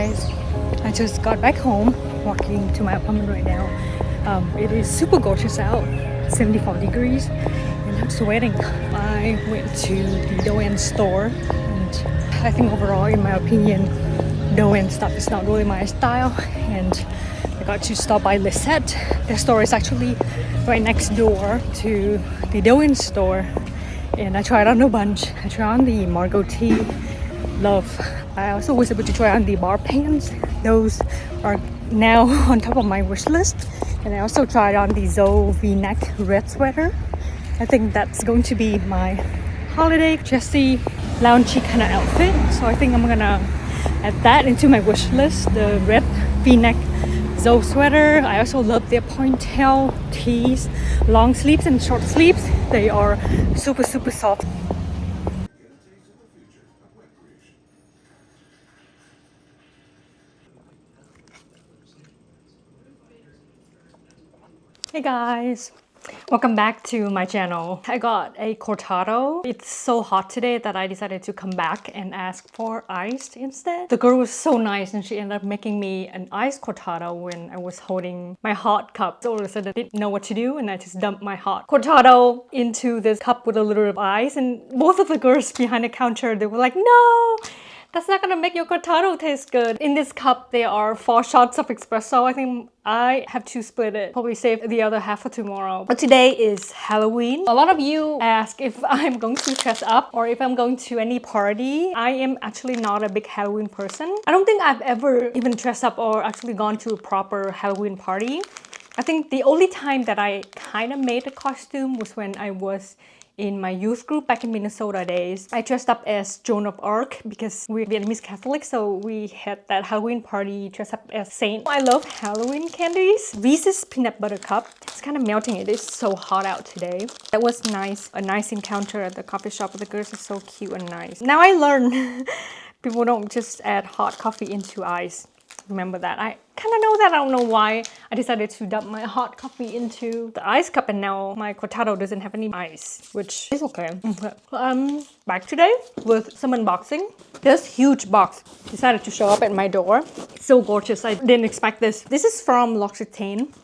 guys, I just got back home, walking to my apartment right now. It is super gorgeous out, 74 degrees, and I'm sweating. I went to the Douyin store, and I think overall, in my opinion, Douyin stuff is not really my style, and I got to stop by Lisette. The store is actually right next door to the Douyin store, and I tried on a bunch. I tried on the Margot Tea Love. I also was able to try on the bar pants. Those are now on top of my wish list. And I also tried on the Zoe V-neck red sweater. I think that's going to be my holiday dressy, loungy kind of outfit. So I think I'm gonna add that into my wish list. The red V-neck Zoe sweater. I also love their pointel tees, long sleeves and short sleeves. They are super soft. Hey guys, welcome back to my channel. I got a cortado. It's so hot today that I decided to come back and ask for iced instead. The girl was so nice and she ended up making me an iced cortado when I was holding my hot cup. So all of a sudden I didn't know what to do and I just dumped my hot cortado into this cup with a little bit of ice, and both of the girls behind the counter, they were like, no! That's not gonna make your cortado taste good. In this cup, there are 4 shots of espresso. I think I have to split it. Probably save the other half for tomorrow. But today is Halloween. A lot of you ask if I'm going to dress up or if I'm going to any party. I am actually not a big Halloween person. I don't think I've ever even dressed up or actually gone to a proper Halloween party. I think the only time that I kind of made a costume was when I was in my youth group back in Minnesota days. I dressed up as Joan of Arc because we're Vietnamese Catholic, so we had that Halloween party dressed up as Saint. I love Halloween candies. Reese's Peanut Butter Cup. It's kind of melting. It is so hot out today. That was nice. A nice encounter at the coffee shop. The girls are so cute and nice. Now I learned people don't just add hot coffee into ice. Remember that. I kind of know that. I don't know why I decided to dump my hot coffee into the ice cup, and now my cortado doesn't have any ice, which is okay. Back today with some unboxing. This huge box decided to show up at my door. It's so gorgeous. I didn't expect this. This is from L'Occitane.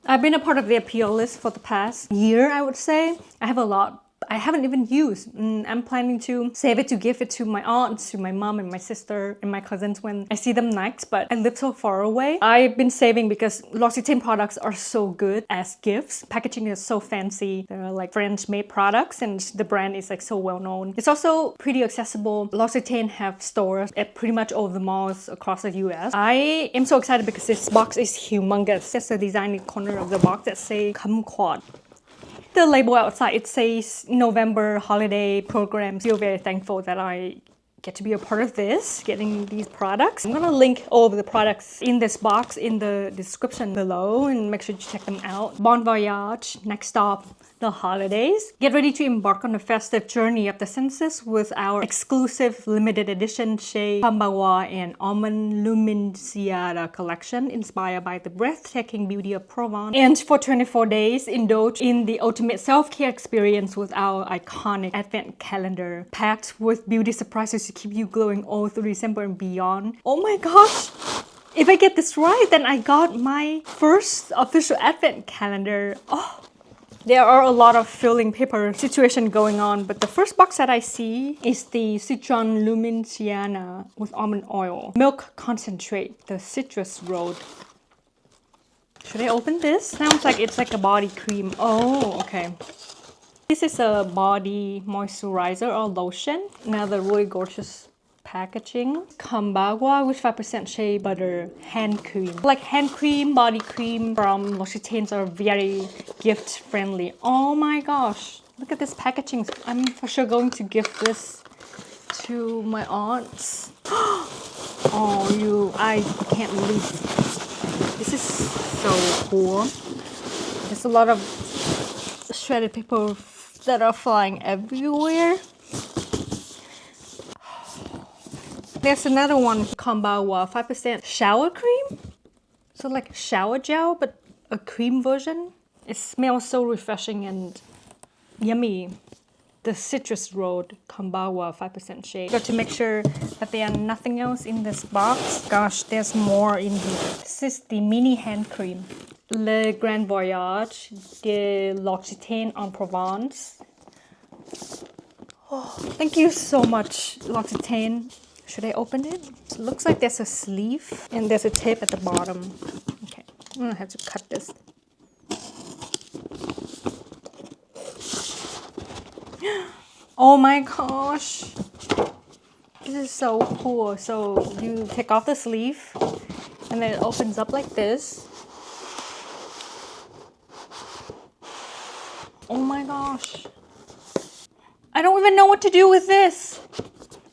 I've been a part of their PR list for the past year, I would say. I have a lot I haven't even used. I'm planning to save it to give it to my aunts, to my mom and my sister and my cousins when I see them next, but I live so far away. I've been saving because L'Occitane products are so good as gifts. Packaging is so fancy. They're like French-made products and the brand is like so well known. It's also pretty accessible. L'Occitane have stores at pretty much all the malls across the US. I am so excited because this box is humongous. There's a design in the corner of the box that say kumquat. The label outside, it says November holiday program. Feel very thankful that I get to be a part of this, getting these products. I'm gonna link all of the products in this box in the description below and make sure you check them out. Bon voyage, next stop, the holidays. Get ready to embark on a festive journey of the senses with our exclusive limited edition Shea Pambawa and Almond Luminciata collection inspired by the breathtaking beauty of Provence. And for 24 days, indulge in the ultimate self-care experience with our iconic advent calendar, packed with beauty surprises to keep you glowing all through December and beyond. Oh my gosh! If I get this right, then I got my first official advent calendar. Oh! There are a lot of filling paper situation going on, but the first box that I see is the Citron Luminciana with almond oil. Milk concentrate, the citrus road. Should I open this? Sounds like it's like a body cream. Oh, okay. This is a body moisturizer or lotion. Another really gorgeous packaging. Kambagwa with 5% shea butter hand cream. Like hand cream, body cream from L'Occitane are very gift friendly. Oh my gosh, look at this packaging. I'm for sure going to give this to my aunts. Oh, I can't believe this is so cool. There's a lot of shredded paper that are flying everywhere. There's another one, Kambawa, 5% shower cream. So like shower gel, but a cream version. It smells so refreshing and yummy. the Citrus Road Kambawa 5% shade. Got to make sure that there are nothing else in this box. Gosh, there's more in here. This is the mini hand cream. Le Grand Voyage de L'Occitane en Provence. Oh, thank you so much, L'Occitane. Should I open it? It looks like there's a sleeve and there's a tape at the bottom. Okay, I'm gonna have to cut this. Oh my gosh, this is so cool. So you take off the sleeve and then it opens up like this. Oh my gosh, I don't even know what to do with this.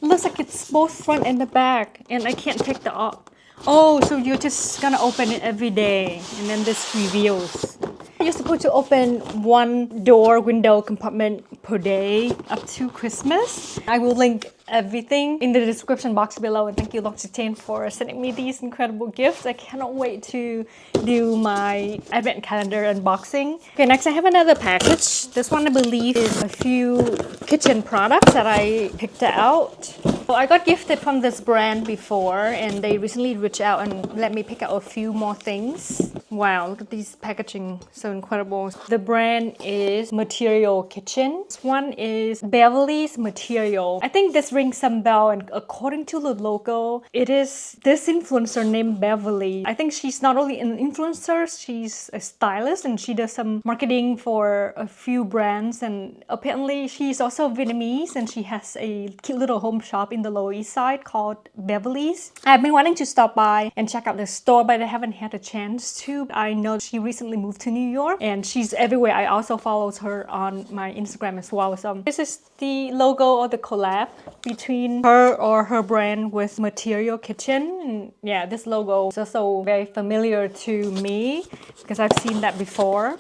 It looks like it's both front and the back, and I can't take the off. Oh, so you're just gonna open it every day and then this reveals. You're supposed to open one window compartment per day up to Christmas. I will link everything in the description box below, and thank you L'Occitane for sending me these incredible gifts. I cannot wait to do my advent calendar unboxing. Okay, next I have another package. This one I believe is a few kitchen products that I picked out. So I got gifted from this brand before, and they recently reached out and let me pick out a few more things. Wow, look at these packaging, so incredible. The brand is Material Kitchen. This one is Beverly's Material. I think this rings some bell, and according to the logo, it is this influencer named Beverly. I think she's not only an influencer, she's a stylist, and she does some marketing for a few brands, and apparently she's also Vietnamese, and she has a cute little home shop in the Lower East Side called Beverly's. I've been wanting to stop by and check out the store, but I haven't had a chance to. I know she recently moved to New York and she's everywhere. I also follow her on my Instagram as well. So this is the logo or the collab between her or her brand with Material Kitchen. And yeah, this logo is also very familiar to me because I've seen that before.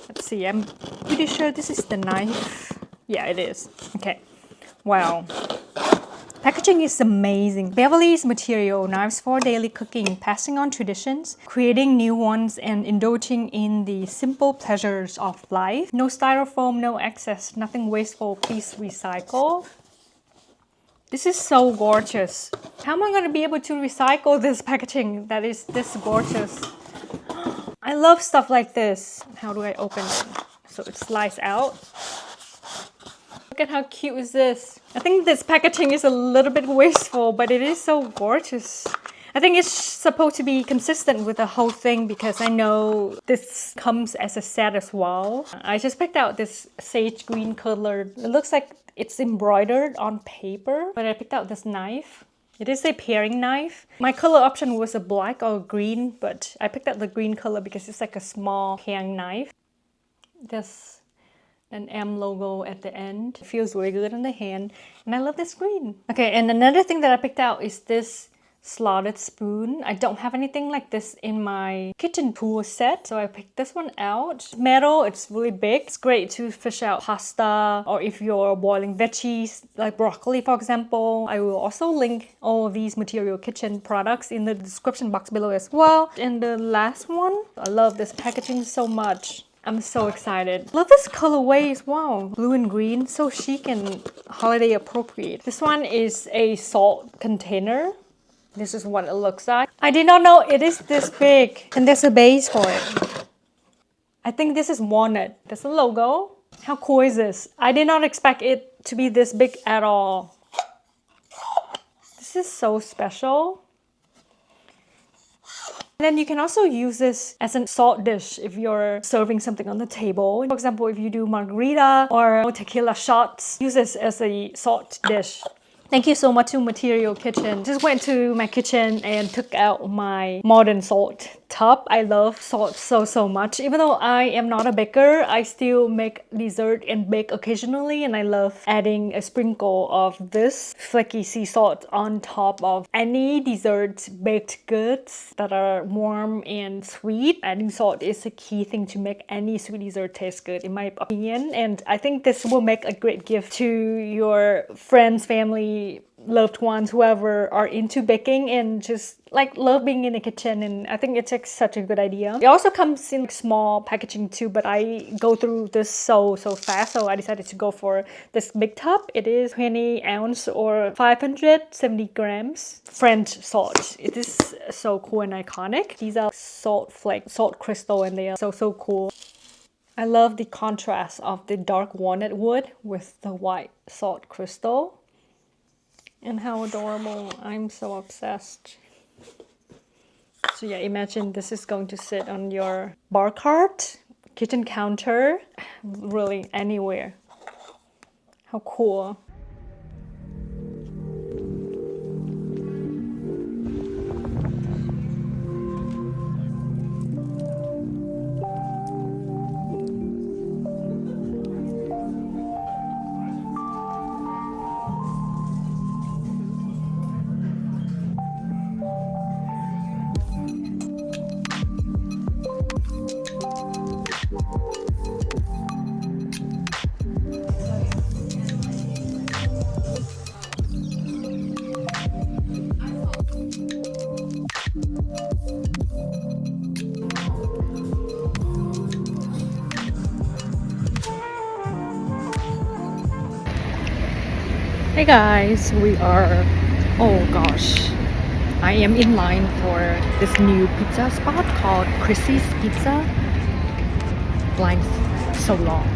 Let's see, I'm pretty sure this is the knife. Yeah, it is. Okay. Wow. Packaging is amazing. Beverly's Material, knives for daily cooking, passing on traditions, creating new ones, and indulging in the simple pleasures of life. No styrofoam, no excess, nothing wasteful, please recycle. This is so gorgeous. How am I going to be able to recycle this packaging that is this gorgeous? I love stuff like this. How do I open it? So it slides out. Look at how cute is this. I think this packaging is a little bit wasteful, but it is so gorgeous. I think it's supposed to be consistent with the whole thing because I know this comes as a set as well. I just picked out this sage green color. It looks like it's embroidered on paper, but I picked out this knife. It is a paring knife. My color option was a black or green, but I picked out the green color because it's like a small paring knife. There's an M logo at the end. It feels really good on the hand, and I love this green. Okay, and another thing that I picked out is this slotted spoon. I don't have anything like this in my kitchen tool set, so I picked this one out. Metal, it's really big. It's great to fish out pasta, or if you're boiling veggies like broccoli, for example. I will also link all of these Material Kitchen products in the description box below as well. And the last one, I love this packaging so much. I'm so excited. Love this colorway as well. Blue and green, so chic and holiday appropriate. This one is a salt container. This is what it looks like. I did not know it is this big, and there's a base for it. I think this is walnut. There's a logo. How cool is this? I did not expect it to be this big at all. This is so special. And then you can also use this as a salt dish if you're serving something on the table. For example, if you do margarita or tequila shots, use this as a salt dish. Thank you so much to Material Kitchen. Just went to my kitchen and took out my modern salt tub. I love salt so much. Even though I am not a baker, I still make dessert and bake occasionally, and I love adding a sprinkle of this flaky sea salt on top of any dessert baked goods that are warm and sweet. Adding salt is a key thing to make any sweet dessert taste good, in my opinion, and I think this will make a great gift to your friends, family, loved ones, whoever are into baking and just like love being in the kitchen, and I think it's like such a good idea. It also comes in small packaging too, but I go through this so fast, so I decided to go for this big tub. It is 20 ounce or 570 grams French salt. It is so cool and iconic. These are salt flake, salt crystal, and they are so cool. I love the contrast of the dark walnut wood with the white salt crystal. And how adorable. I'm so obsessed. So yeah, imagine this is going to sit on your bar cart, kitchen counter, really anywhere. How cool. Hey guys, we are, oh gosh, I am in line for this new pizza spot called Chrissy's Pizza. Line so long.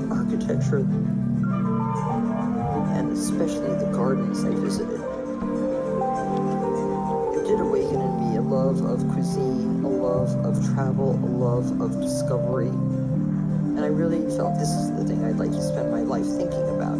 Architecture and especially the gardens I visited. It did awaken in me a love of cuisine, a love of travel, a love of discovery, and I really felt this is the thing I'd like to spend my life thinking about.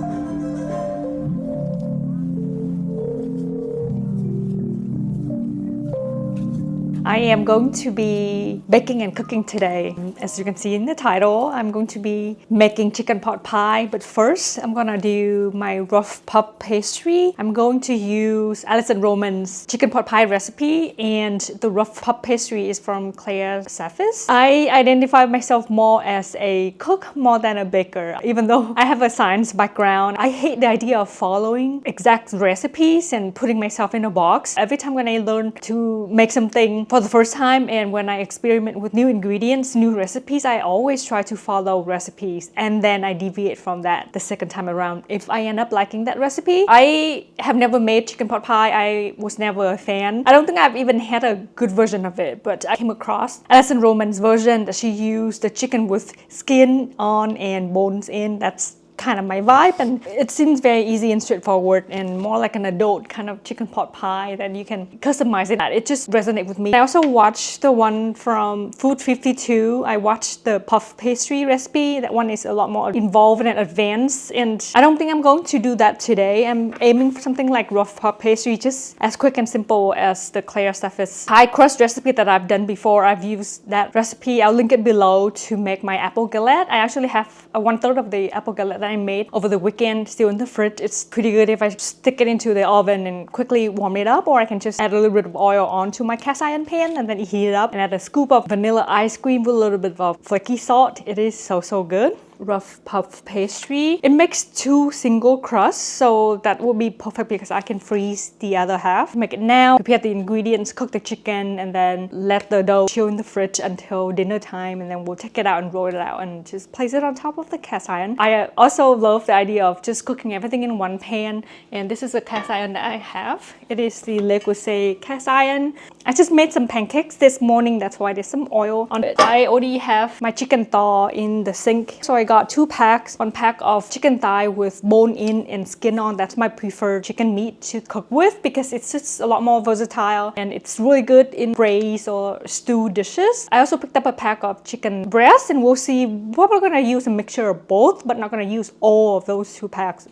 I am going to be baking and cooking today. As you can see in the title, I'm going to be making chicken pot pie, but first I'm gonna do my rough puff pastry. I'm going to use Alison Roman's chicken pot pie recipe, and the rough puff pastry is from Claire Safis. I identify myself more as a cook more than a baker. Even though I have a science background, I hate the idea of following exact recipes and putting myself in a box. Every time when I learn to make something for the first time, and when I experiment with new ingredients, new recipes, I always try to follow recipes, and then I deviate from that the second time around if I end up liking that recipe. I have never made chicken pot pie. I was never a fan. I don't think I've even had a good version of it, but I came across Alison Roman's version that she used the chicken with skin on and bones in. That's kind of my vibe, and it seems very easy and straightforward and more like an adult kind of chicken pot pie that you can customize it. It just resonates with me. I also watched the one from Food 52. I watched the puff pastry recipe. That one is a lot more involved and advanced, and I don't think I'm going to do that today. I'm aiming for something like rough puff pastry, just as quick and simple as the Claire stuff is. Pie crust recipe that I've done before, I've used that recipe. I'll link it below to make my apple galette. I actually have a 1/3 of the apple galette that I made over the weekend still in the fridge. It's pretty good if I stick it into the oven and quickly warm it up, or I can just add a little bit of oil onto my cast iron pan and then heat it up and add a scoop of vanilla ice cream with a little bit of flaky salt. It is so good. Rough puff pastry. It makes 2 single crusts, so that will be perfect because I can freeze the other half. Make it now, prepare the ingredients, cook the chicken, and then let the dough chill in the fridge until dinner time, and then we'll take it out and roll it out and just place it on top of the cast iron. I also love the idea of just cooking everything in one pan, and this is a cast iron that I have. It is the Le Creuset cast iron. I just made some pancakes this morning, that's why there's some oil on it. I already have my chicken thaw in the sink, so I got 2 packs. 1 pack of chicken thigh with bone in and skin on. That's my preferred chicken meat to cook with because it's just a lot more versatile and it's really good in braised or stew dishes. I also picked up a pack of chicken breast, and we'll see, probably gonna use a mixture of both, but not gonna use all of those 2 packs.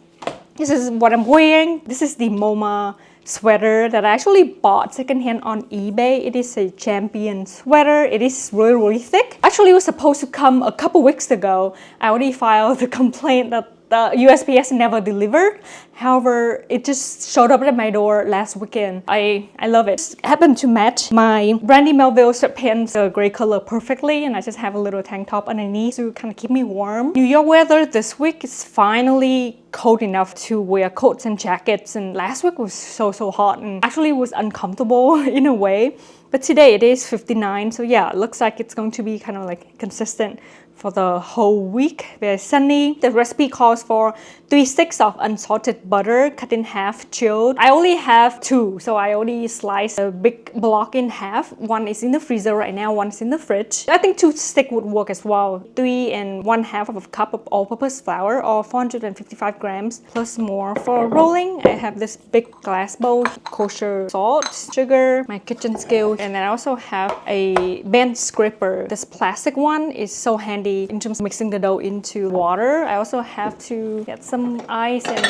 This is what I'm wearing. This is the MoMA sweater that I actually bought secondhand on eBay. It is a Champion sweater. It is really thick. Actually, it was supposed to come a couple weeks ago. I already filed the complaint that the USPS never delivered. However, it just showed up at my door last weekend. I love it. It happened to match my Brandy Melville sweatpants, the gray color, perfectly, and I just have a little tank top underneath to kind of keep me warm. New York weather this week is finally cold enough to wear coats and jackets, and last week was so hot and actually was uncomfortable in a way. But today it is 59, so yeah, it looks like it's going to be kind of like consistent for the whole week. Very sunny. The recipe calls for 3 sticks of unsalted butter cut in half, chilled. I only have 2, so I only sliced a big block in half. 1 is in the freezer right now, 1 is in the fridge. I think 2 sticks would work as well. 3 1/2 of a cup of all-purpose flour, or 455 grams, plus more. For rolling, I have this big glass bowl, kosher salt, sugar, my kitchen skills, and I also have a bench scraper. This plastic one is so handy in terms of mixing the dough into water. I also have to get some ice and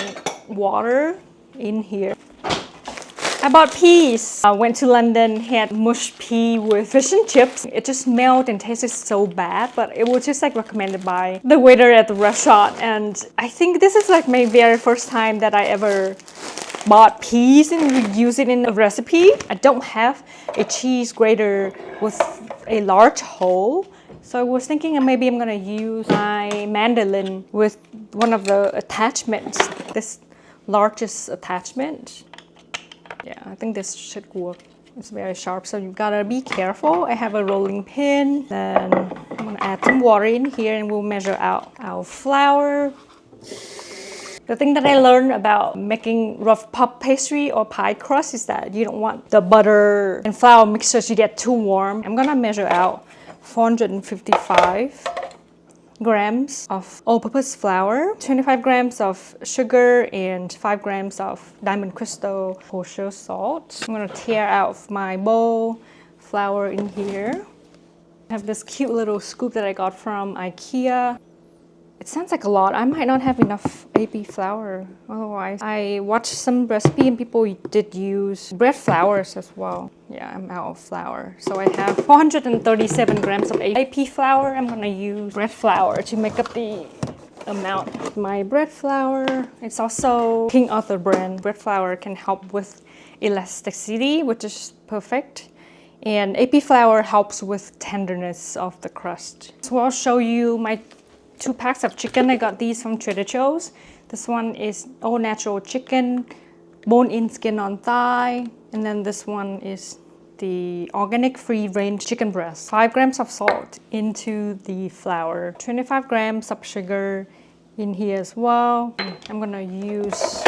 water in here. I bought peas. I went to London, had mushed pea with fish and chips. It just smelled and tasted so bad, but it was just like recommended by the waiter at the restaurant. And I think this is like my very first time that I ever bought peas and use it in a recipe. I don't have a cheese grater with a large hole. So I was thinking maybe I'm gonna use my mandolin with one of the attachments, this largest attachment. Yeah, I think this should work. It's very sharp, so you've gotta be careful. I have a rolling pin. Then I'm gonna add some water in here and we'll measure out our flour. The thing that I learned about making rough puff pastry or pie crust is that you don't want the butter and flour mixture to get too warm. I'm gonna measure out 455 grams of all-purpose flour, 25 grams of sugar, and 5 grams of diamond crystal kosher salt. I'm gonna tear out my bowl flour in here. I have this cute little scoop that I got from IKEA. It sounds like a lot. I might not have enough AP flour otherwise. I watched some recipe and people did use bread flours as well. Yeah, I'm out of flour. So I have 437 grams of AP flour. I'm gonna use bread flour to make up the amount of my bread flour. It's also King Arthur brand. Bread flour can help with elasticity, which is perfect. And AP flour helps with tenderness of the crust. So I'll show you my 2 packs of chicken. I got these from Trader Joe's. This one is all natural chicken, bone-in, skin on thigh. And then this one is the organic free-range chicken breast. 5 grams of salt into the flour. 25 grams of sugar in here as well. I'm gonna use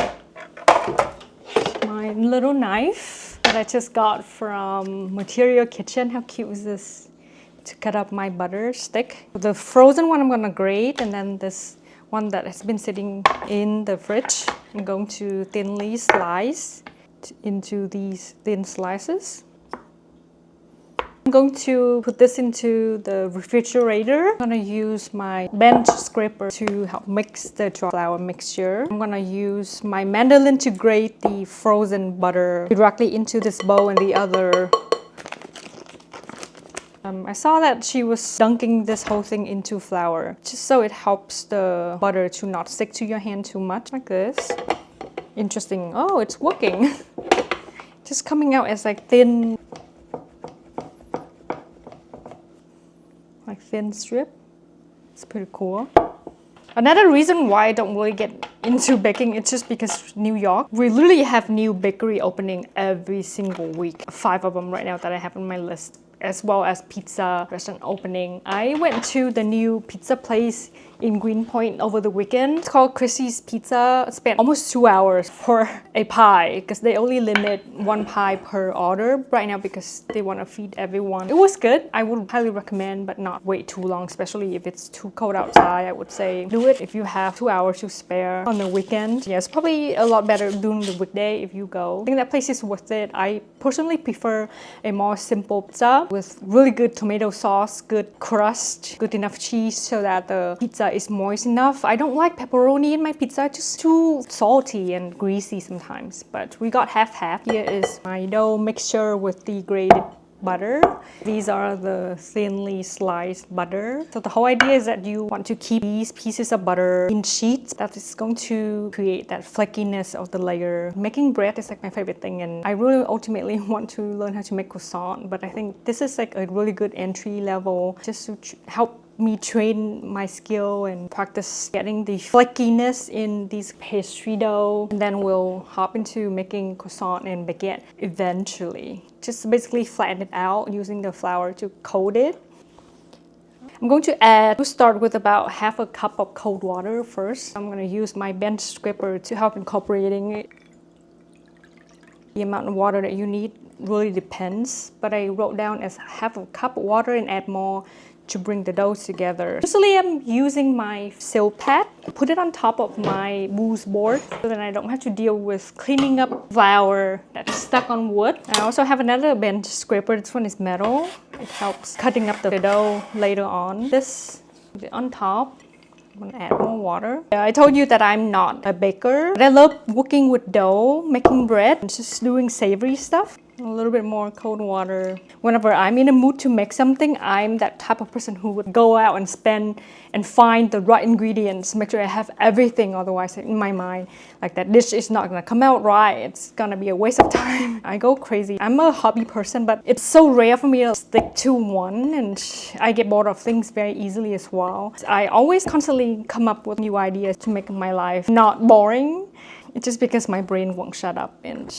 my little knife that I just got from Material Kitchen. How cute is this? To cut up my butter stick. The frozen one I'm gonna grate, and then this one that has been sitting in the fridge. I'm going to thinly slice into these thin slices. I'm going to put this into the refrigerator. I'm going to use my bench scraper to help mix the flour mixture. I'm going to use my mandolin to grate the frozen butter directly into this bowl and the other. I saw that she was dunking this whole thing into flour, just so it helps the butter to not stick to your hand too much, like this. Interesting. Oh, it's working. Just coming out as like thin strip. It's pretty cool. Another reason why I don't really get into baking, it's just because New York, we literally have new bakery opening every single week. 5 of them right now that I have on my list, as well as pizza restaurant opening. I went to the new pizza place in Greenpoint over the weekend. It's called Chrissy's Pizza. I spent almost 2 hours for a pie because they only limit 1 pie per order right now because they want to feed everyone. It was good. I would highly recommend, but not wait too long, especially if it's too cold outside. I would say do it if you have 2 hours to spare on the weekend. Yeah, it's probably a lot better during the weekday if you go. I think that place is worth it. I personally prefer a more simple pizza with really good tomato sauce, good crust, good enough cheese so that the pizza is moist enough. I don't like pepperoni in my pizza, just too salty and greasy sometimes. But we got half-half. Here is my dough mixture with the grated butter. These are the thinly sliced butter. So the whole idea is that you want to keep these pieces of butter in sheets. That is going to create that flakiness of the layer. Making bread is like my favorite thing, and I really ultimately want to learn how to make croissant, but I think this is like a really good entry level just to help me train my skill and practice getting the flakiness in these pastry dough, and then we'll hop into making croissant and baguette eventually. Just basically flatten it out using the flour to coat it. I'm going to start with about half a cup of cold water first. I'm going to use my bench scraper to help incorporating it. The amount of water that you need really depends, but I wrote down as half a cup of water and add more to bring the dough together. Usually I'm using my silk pad, put it on top of my mousse board so that I don't have to deal with cleaning up flour that's stuck on wood. I also have another bench scraper. This one is metal. It helps cutting up the dough later on. This on top. I'm gonna add more water. I told you that I'm not a baker, but I love working with dough, making bread, and just doing savory stuff. A little bit more cold water. Whenever I'm in a mood to make something, I'm that type of person who would go out and spend and find the right ingredients, make sure I have everything, otherwise in my mind, like that dish is not gonna come out right, it's gonna be a waste of time. I go crazy. I'm a hobby person, but it's so rare for me to stick to one, and I get bored of things very easily as well. I always constantly come up with new ideas to make my life not boring. It's just because my brain won't shut up, and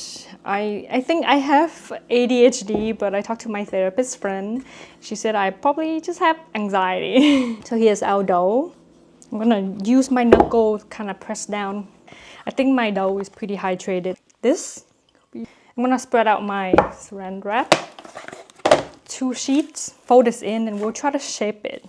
I think I have ADHD, but I talked to my therapist friend. She said I probably just have anxiety. So here's our dough. I'm gonna use my knuckle kind of press down. I think my dough is pretty hydrated. I'm gonna spread out my saran wrap. 2 sheets, fold this in, and we'll try to shape it.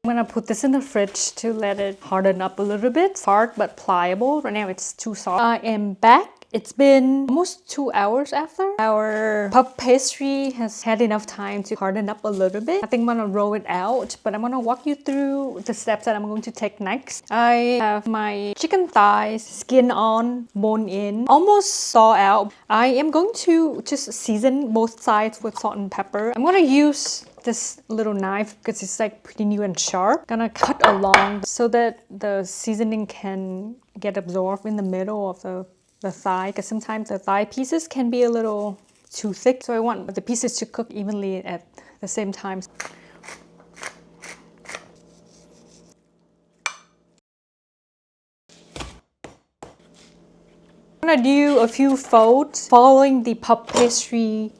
I'm gonna put this in the fridge to let it harden up a little bit. Hard but pliable. Right now it's too soft. I am back. It's been almost 2 hours after. Our puff pastry has had enough time to harden up a little bit. I think I'm gonna roll it out, but I'm gonna walk you through the steps that I'm going to take next. I have my chicken thighs, skin on, bone in, almost thaw out. I am going to just season both sides with salt and pepper. I'm gonna use this little knife because it's like pretty new and sharp. Gonna cut along so that the seasoning can get absorbed in the middle of the thigh, because sometimes the thigh pieces can be a little too thick, so I want the pieces to cook evenly at the same time. I'm gonna do a few folds following the puff pastry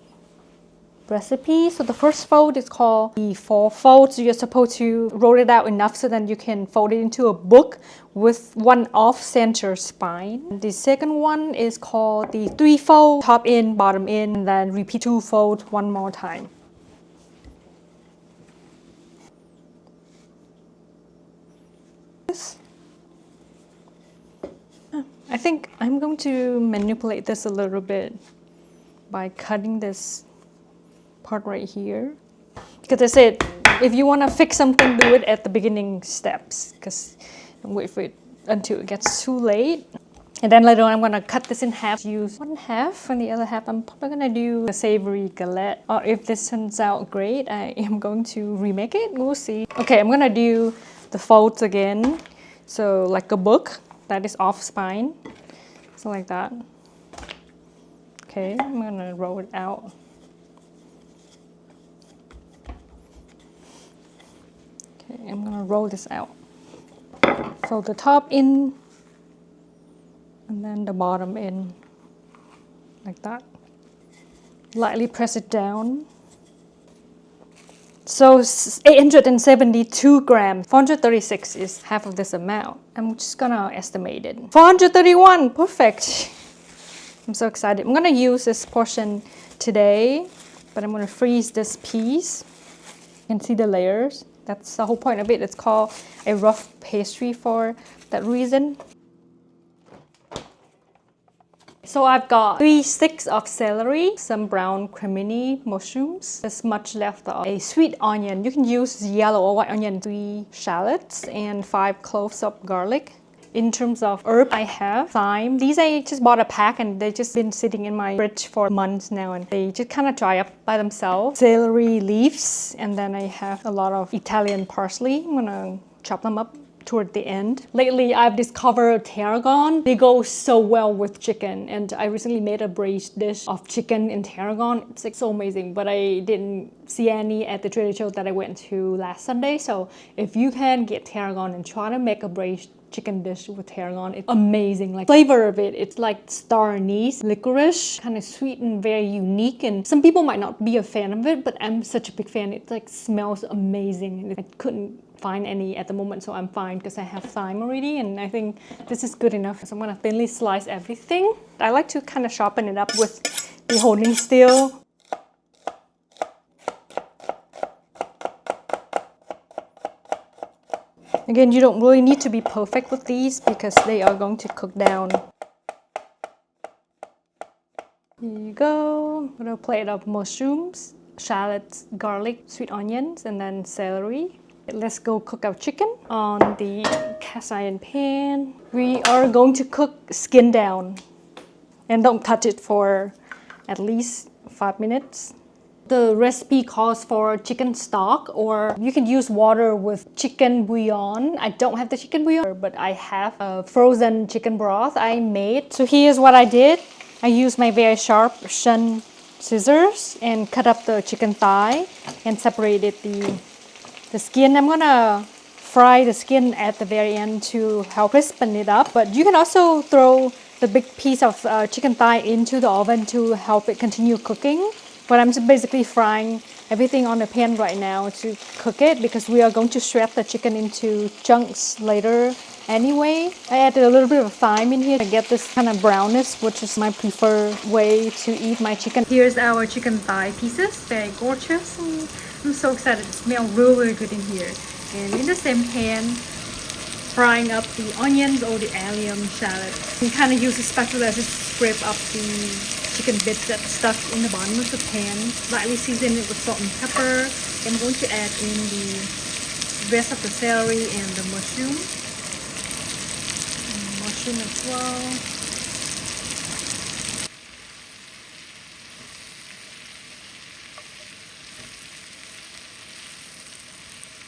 recipe. So the first fold is called the 4 folds. You're supposed to roll it out enough so that you can fold it into a book with 1 off-center spine. The second one is called the 3 fold, top in, bottom in, and then repeat 2 folds 1 more time. I think I'm going to manipulate this a little bit by cutting this part right here. Because I said, if you want to fix something, do it at the beginning steps. Because don't wait for it until it gets too late. And then later on, I'm going to cut this in half. Use one half, and the other half, I'm probably going to do a savory galette. Or if this turns out great, I am going to remake it. We'll see. Okay, I'm going to do the folds again. So like a book that is off spine. So like that. Okay, I'm going to roll it out. Okay, I'm going to roll this out. Fold the top in. And then the bottom in, like that. Lightly press it down. So 872 grams, 436 is half of this amount. I'm just gonna estimate it. 431, perfect. I'm so excited. I'm gonna use this portion today, but I'm gonna freeze this piece. You can see the layers. That's the whole point of it. It's called a rough pastry for that reason. So I've got 3 sticks of celery, some brown cremini mushrooms. There's much left of a sweet onion. You can use yellow or white onion, 3 shallots, and 5 cloves of garlic. In terms of herb, I have thyme. These I just bought a pack and they've just been sitting in my fridge for months now and they just kind of dry up by themselves. Celery leaves, and then I have a lot of Italian parsley. I'm gonna chop them up toward the end. Lately, I've discovered tarragon. They go so well with chicken, and I recently made a braised dish of chicken and tarragon. It's like so amazing, but I didn't see any at the Trader Joe that I went to last Sunday. So if you can get tarragon and try to make a braised chicken dish with tarragon, it's amazing. Like flavor of it, it's like star anise, licorice, kind of sweet and very unique. And some people might not be a fan of it, but I'm such a big fan. It like smells amazing. I couldn't find any at the moment, so I'm fine because I have thyme already, and I think this is good enough. So I'm gonna thinly slice everything. I like to kind of sharpen it up with the holding steel. Again, you don't really need to be perfect with these because they are going to cook down. Here you go. I'm gonna plate of mushrooms, shallots, garlic, sweet onions, and then celery. Let's go cook our chicken on the cast iron pan. We are going to cook skin down and don't touch it for at least 5 minutes. The recipe calls for chicken stock, or you can use water with chicken bouillon. I don't have the chicken bouillon, but I have a frozen chicken broth I made. So here's what I did. I used my very sharp Shun scissors and cut up the chicken thigh and separated the skin. I'm gonna fry the skin at the very end to help crispen it up, but you can also throw the big piece of chicken thigh into the oven to help it continue cooking. But I'm just basically frying everything on the pan right now to cook it because we are going to shred the chicken into chunks later anyway. I added a little bit of thyme in here to get this kind of brownness, which is my preferred way to eat my chicken. Here's our chicken thigh pieces, very gorgeous. I'm so excited. It smells really good in here. And in the same pan, frying up the onions or the allium shallot. You kind of use a spatula to scrape up the chicken bits that's stuck in the bottom of the pan. Lightly season it with salt and pepper. I'm going to add in the rest of the celery and the mushroom. Mushroom as well.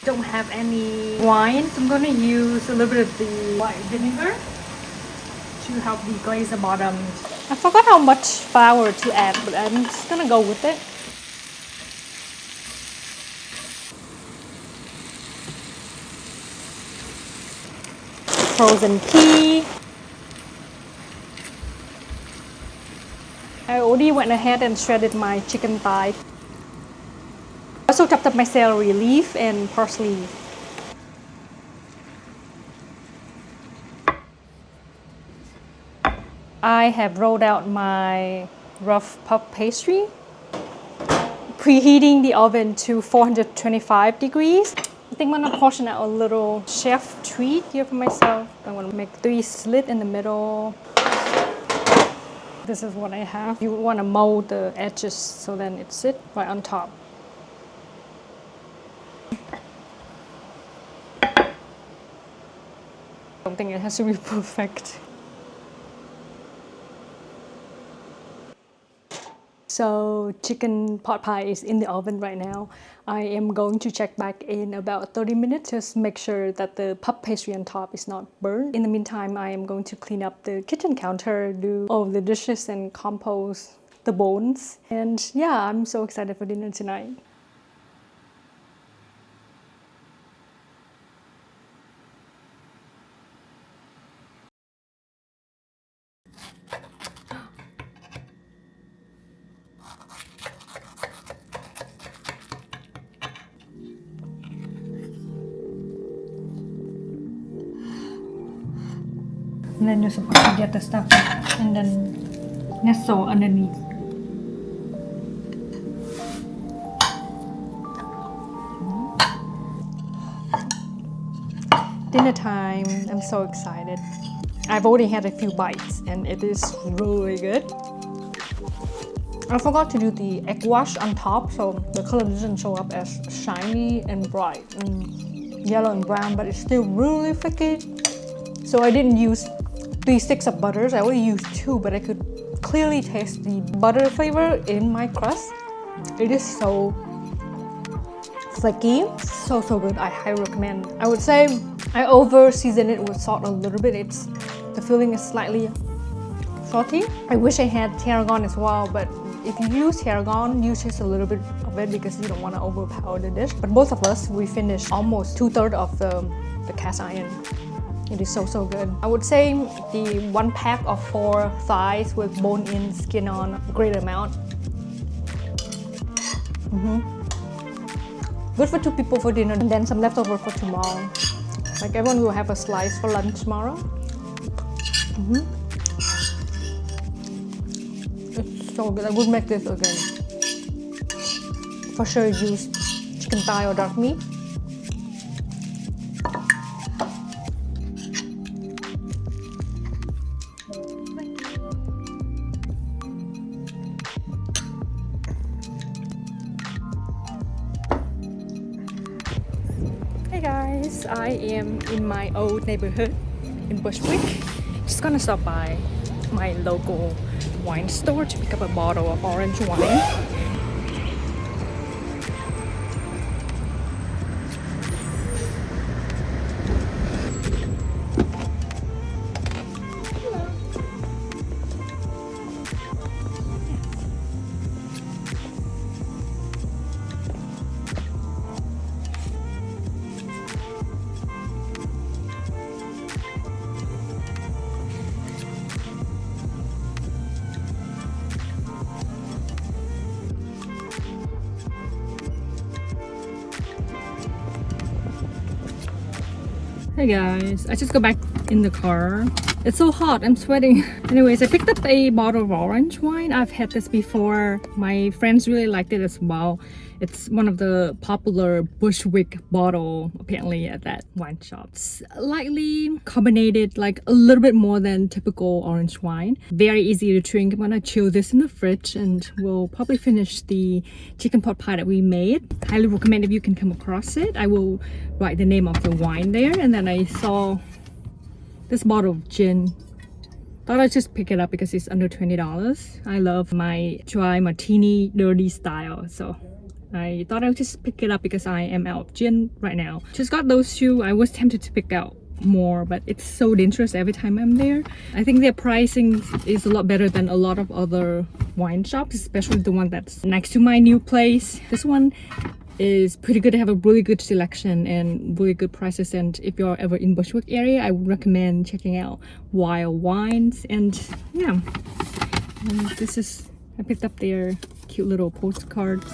Don't have any wine, so I'm going to use a little bit of the white vinegar to help deglaze the bottom. I forgot how much flour to add, but I'm just going to go with it. Frozen pea. I already went ahead and shredded my chicken thigh. I also chopped up my celery leaf and parsley. I have rolled out my rough puff pastry, preheating the oven to 425 degrees. I think I'm gonna portion out a little chef treat here for myself. I'm gonna make 3 slits in the middle. This is what I have. You wanna mold the edges so then it sits right on top. I don't think it has to be perfect. So chicken pot pie is in the oven right now. I am going to check back in about 30 minutes. Just make sure that the puff pastry on top is not burned. In the meantime, I am going to clean up the kitchen counter, do all the dishes and compose the bones. And yeah, I'm so excited for dinner tonight. And then you're supposed to get the stuff and then nestle underneath. Dinner time. I'm so excited. I've already had a few bites and it is really good. I forgot to do the egg wash on top, so the color doesn't show up as shiny and bright and yellow and brown, but it's still really flaky. So I didn't use 3 sticks of butters. I only used 2, but I could clearly taste the butter flavor in my crust. It is so flaky, so good. I highly recommend. I would say I over seasoned it with salt a little bit. The filling is slightly salty. I wish I had tarragon as well, but if you use tarragon, use just a little bit of it because you don't want to overpower the dish. But both of us, we finished almost 2/3 of the cast iron. It is so good. I would say the 1 pack of 4 thighs with bone-in, skin on, a great amount. Good for 2 people for dinner, and then some leftover for tomorrow. Like everyone will have a slice for lunch tomorrow. It's so good. I would make this again. For sure use chicken thigh or dark meat. Hey guys, I am in my old neighborhood in Bushwick. Just gonna stop by my local wine store to pick up a bottle of orange wine. Hey guys, I just got back in the car. It's so hot, I'm sweating. Anyways, I picked up a bottle of orange wine. I've had this before. My friends really liked it as well. It's one of the popular Bushwick bottle apparently at that wine shop. Slightly carbonated, like a little bit more than typical orange wine. Very easy to drink. I'm gonna chill this in the fridge and we'll probably finish the chicken pot pie that we made. Highly recommend if you can come across it. I will write the name of the wine there. And then I saw this bottle of gin. Thought I'd just pick it up because it's under $20. I love my dry martini dirty style, so I thought I would just pick it up because I am out of gin right now. Just got those 2. I was tempted to pick out more, but it's so dangerous every time I'm there. I think their pricing is a lot better than a lot of other wine shops, especially the one that's next to my new place. This one is pretty good. They have a really good selection and really good prices, and if you're ever in Bushwick area, I would recommend checking out Wild Wines. And yeah, and this is, I picked up their cute little postcards.